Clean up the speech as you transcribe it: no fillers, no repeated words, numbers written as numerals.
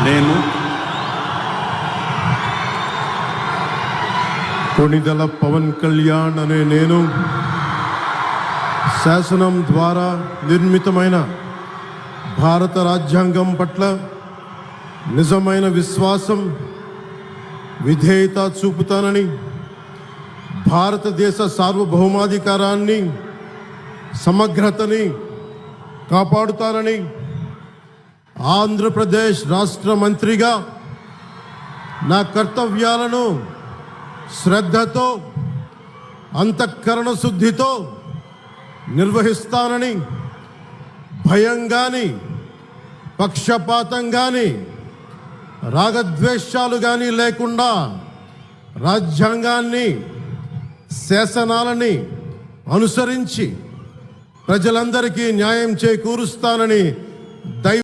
నేను కొణిదెల పవన్ కళ్యాణ్ అనే నేను శాసనం ద్వారా నిర్మితమైన భారత రాజ్యాంగం పట్ల నిజమైన విశ్వాసం, విధేయత చూపుతానని, భారతదేశ సార్వభౌమాధికారాన్ని, సమగ్రతని కాపాడుతానని, ఆంధ్రప్రదేశ్ రాష్ట్ర మంత్రిగా నా కర్తవ్యాలను శ్రద్ధతో, అంతఃకరణ శుద్ధితో నిర్వహిస్తానని, భయం కానీ, పక్షపాతం కానీ, రాగద్వేషాలు కానీ లేకుండా రాజ్యాంగాన్ని, శాసనాలని అనుసరించి ప్రజలందరికీ న్యాయం చేకూరుస్తానని